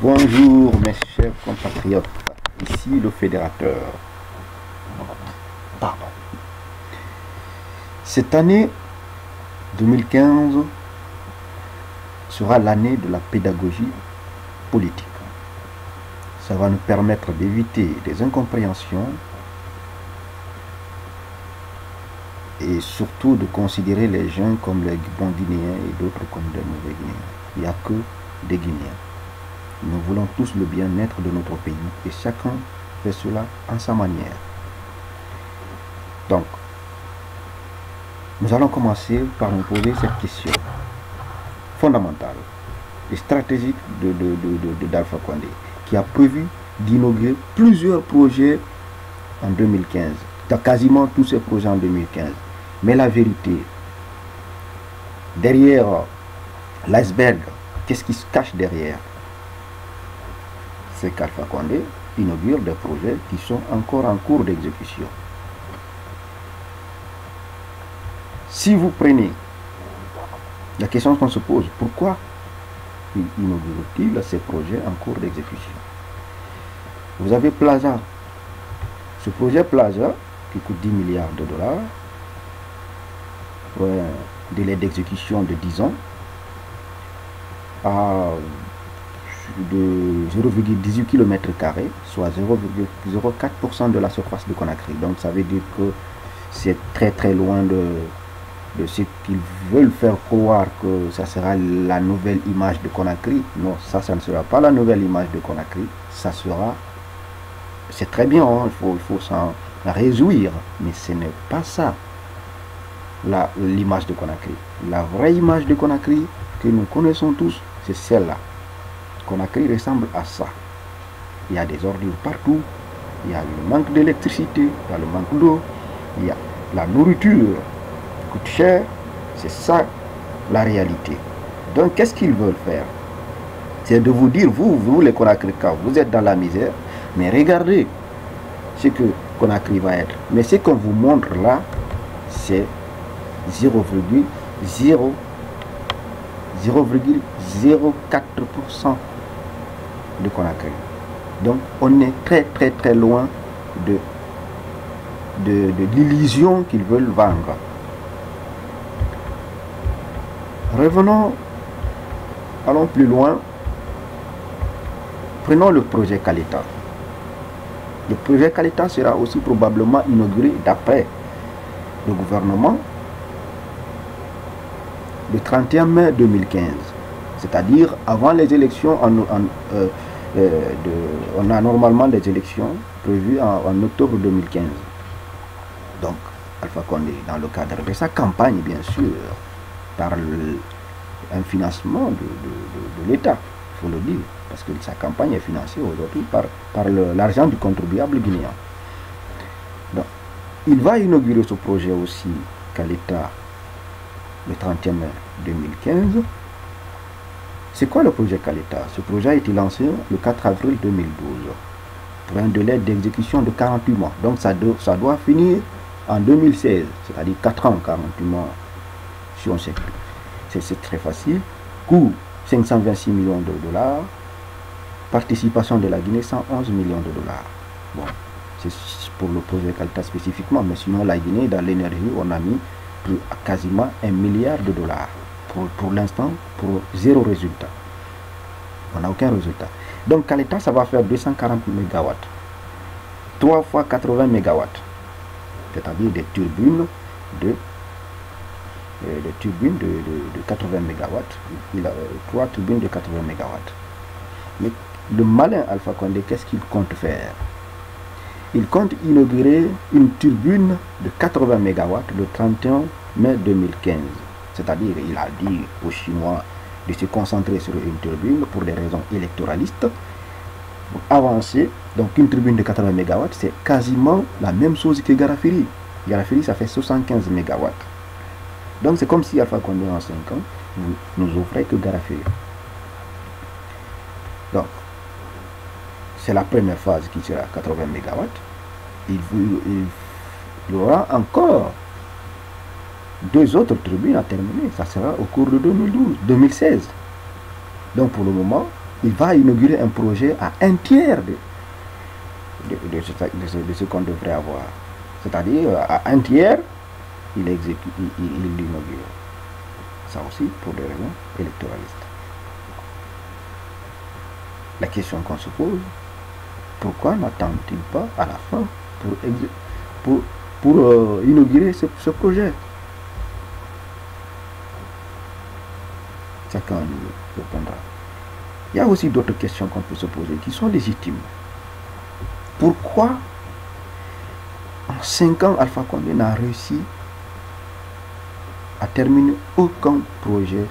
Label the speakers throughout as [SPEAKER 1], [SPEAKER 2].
[SPEAKER 1] Bonjour mes chers compatriotes, ici le fédérateur. Pardon. Cette année 2015 sera l'année de la pédagogie politique. Ça va nous permettre d'éviter des incompréhensions et surtout de considérer les gens comme les bons Guinéens et d'autres comme des mauvais Guinéens. Il n'y a que des Guinéens. Nous voulons tous le bien-être de notre pays et chacun fait cela en sa manière. Donc, nous allons commencer par nous poser cette question fondamentale et stratégique d'Alpha Condé, qui a prévu d'inaugurer plusieurs projets en 2015, dans quasiment tous ces projets en 2015. Mais la vérité, derrière l'iceberg, qu'est-ce qui se cache derrière? C'est qu'Alpha Condé inaugure des projets qui sont encore en cours d'exécution. Si vous prenez la question qu'on se pose, pourquoi inaugure-t-il ces projets en cours d'exécution? Vous avez Plaza, ce projet Plaza qui coûte 10 milliards de dollars, pour un délai d'exécution de 10 ans, à de 0,18 km², soit 0,04% de la surface de Conakry. Donc ça veut dire que c'est très loin de ce qu'ils veulent faire croire que ça sera la nouvelle image de Conakry. Non, ça ne sera pas la nouvelle image de Conakry. Ça sera, c'est très bien, hein, il faut s'en réjouir, mais ce n'est pas ça l'image de Conakry. La vraie image de Conakry que nous connaissons tous, c'est celle-là. Conakry ressemble à ça. Il y a des ordures partout, il y a le manque d'électricité, il y a le manque d'eau, il y a la nourriture qui coûte cher. C'est ça la réalité. Donc qu'est-ce qu'ils veulent faire? C'est de vous dire, vous les Conakryens, vous êtes dans la misère, mais regardez ce que Conakry va être. Mais ce qu'on vous montre là, c'est 0,04% de Conakry. Donc on est très loin de l'illusion qu'ils veulent vendre. Revenons, allons plus loin. Prenons le projet Caleta. Le projet Caleta sera aussi probablement inauguré d'après le gouvernement le 31 mai 2015, c'est-à-dire avant les élections. On a normalement des élections prévues en octobre 2015. Donc Alpha Condé, dans le cadre de sa campagne, bien sûr, par un financement de l'État, il faut le dire, parce que sa campagne est financée aujourd'hui par l'argent du contribuable guinéen. Donc il va inaugurer ce projet aussi Caleta le 31 mai 2015. C'est quoi le projet Caleta? Ce projet a été lancé le 4 avril 2012 pour un délai d'exécution de 48 mois. Donc ça doit finir en 2016, c'est-à-dire 4 ans, 48 mois, si on sait plus. C'est très facile. Coût 526 millions de dollars. Participation de la Guinée 111 millions de dollars. Bon, c'est pour le projet Caleta spécifiquement, mais sinon la Guinée, dans l'énergie, on a mis quasiment 1 milliard de dollars. Pour l'instant, pour zéro résultat. On n'a aucun résultat. Donc Caleta, ça va faire 240 MW. 3 fois 80 MW. C'est-à-dire des turbines de 80 MW. Il a 3 turbines de 80 MW. Mais le malin Alpha Condé, qu'est-ce qu'il compte faire? Il compte inaugurer une turbine de 80 MW le 31 mai 2015. C'est-à-dire, il a dit aux Chinois de se concentrer sur une turbine pour des raisons électoralistes. Pour avancer, donc une turbine de 80 MW, c'est quasiment la même chose que Garafiri. Garafiri, ça fait 75 MW. Donc c'est comme si Alpha Condé en 5 ans, nous offrait que Garafiri. Donc, c'est la première phase qui sera 80 MW. Il y aura encore 2 autres turbines à terminer. Ça sera au cours de 2016. Donc pour le moment, il va inaugurer un projet à un tiers de ce qu'on devrait avoir. C'est-à-dire, à un tiers, il l'inaugure. Ça aussi pour des raisons électoralistes. La question qu'on se pose, pourquoi n'attend-il pas à la fin pour inaugurer ce projet? Chacun nous répondra. Il y a aussi d'autres questions qu'on peut se poser qui sont légitimes. Pourquoi en 5 ans Alpha Condé n'a réussi à terminer aucun projet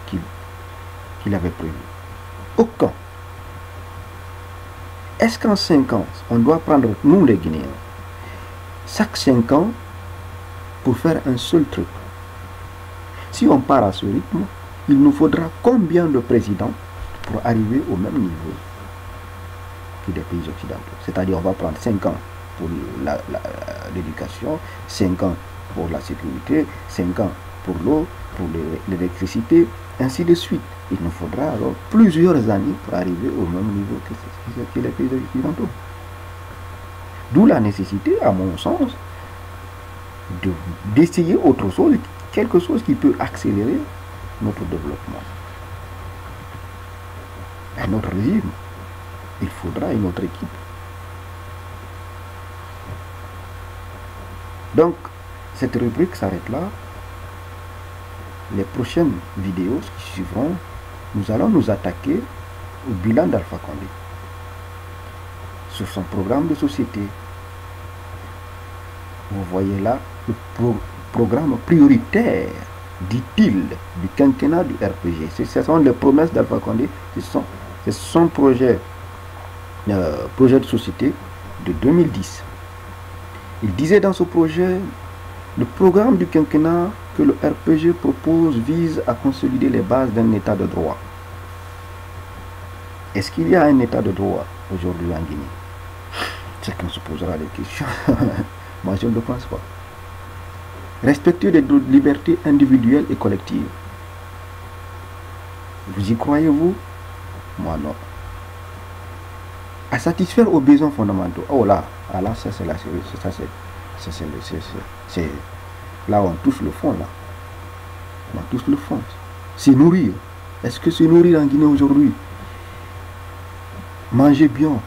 [SPEAKER 1] qu'il avait prévu? Aucun. Est-ce qu'en 5 ans, on doit prendre, nous les Guinéens, chaque 5 ans pour faire un seul truc? Si on part à ce rythme, il nous faudra combien de présidents pour arriver au même niveau que des pays occidentaux? C'est-à-dire, on va prendre 5 ans pour l'éducation, 5 ans pour la sécurité, 5 ans pour l'eau, pour l'électricité, ainsi de suite. Il nous faudra alors plusieurs années pour arriver au même niveau que les pays occidentaux. D'où la nécessité, à mon sens, d'essayer autre chose, quelque chose qui peut accélérer notre développement. Un autre régime, il faudra une autre équipe. Donc, cette rubrique s'arrête là. Les prochaines vidéos qui suivront, nous allons nous attaquer au bilan d'Alpha Condé, sur son programme de société. Vous voyez là le programme prioritaire, dit-il, du quinquennat du RPG. Ce sont les promesses d'Alpha Condé, c'est son projet de société de 2010. Il disait dans ce projet, le programme du quinquennat que le RPG propose vise à consolider les bases d'un état de droit. Est-ce qu'il y a un état de droit aujourd'hui en Guinée? Chacun se posera des questions. Moi, je ne le pense pas. Respecter les libertés individuelles et collectives. Vous y croyez-vous? Moi, non. À satisfaire aux besoins fondamentaux. Oh là, ça c'est la série. C'est là on touche le fond, là. On touche le fond. C'est nourrir. Est-ce que c'est nourrir en Guinée aujourd'hui? Manger bien.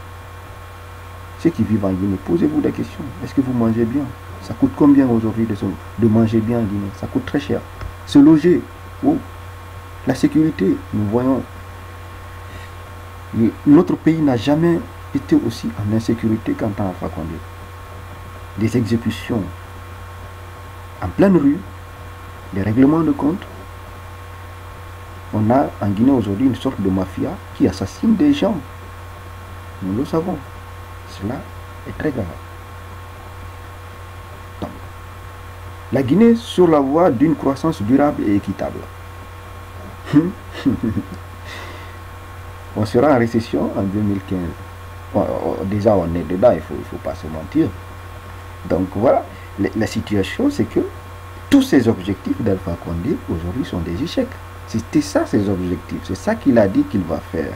[SPEAKER 1] Ceux qui vivent en Guinée, posez-vous des questions. Est-ce que vous mangez bien? Ça coûte combien aujourd'hui de manger bien en Guinée? Ça coûte très cher. Se loger. Oh. La sécurité, nous voyons. Notre pays n'a jamais été aussi en insécurité qu'en temps Alpha Condé. Des exécutions en pleine rue, des règlements de compte. On a en Guinée aujourd'hui une sorte de mafia qui assassine des gens. Nous le savons. Cela est très grave. Donc, la Guinée sur la voie d'une croissance durable et équitable. On sera en récession en 2015. Déjà, on est dedans, il ne faut pas se mentir. Donc voilà, la situation, c'est que tous ces objectifs d'Alpha Condé, aujourd'hui, sont des échecs. C'était ça, ses objectifs. C'est ça qu'il a dit qu'il va faire.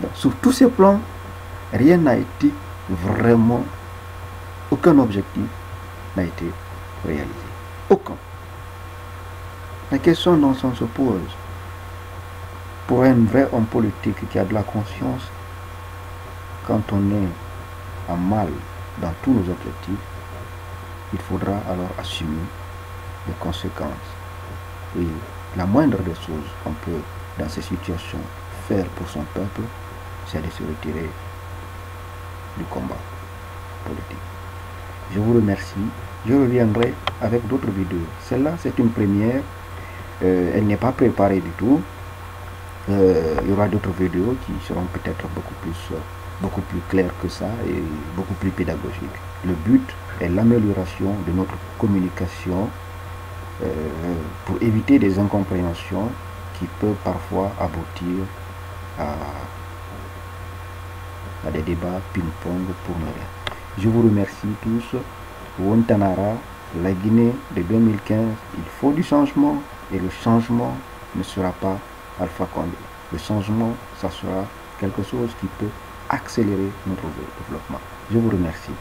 [SPEAKER 1] Donc, sur tous ces plans, rien n'a été vraiment, aucun objectif n'a été réalisé. Aucun. La question dont on se pose, pour un vrai homme politique qui a de la conscience, quand on est en mal dans tous nos objectifs, il faudra alors assumer les conséquences. Et la moindre des choses qu'on peut, dans ces situations, faire pour son peuple, c'est de se retirer du combat politique. Je vous remercie. Je reviendrai avec d'autres vidéos. Celle-là, c'est une première. Elle n'est pas préparée du tout. Il y aura d'autres vidéos qui seront peut-être beaucoup plus claires que ça et beaucoup plus pédagogiques. Le but est l'amélioration de notre communication pour éviter des incompréhensions qui peuvent parfois aboutir à des débats ping-pong pour ne rien. Je vous remercie tous. Wontanara, la Guinée de 2015, il faut du changement et le changement ne sera pas Alpha Condé. Le changement, ça sera quelque chose qui peut accélérer notre développement. Je vous remercie.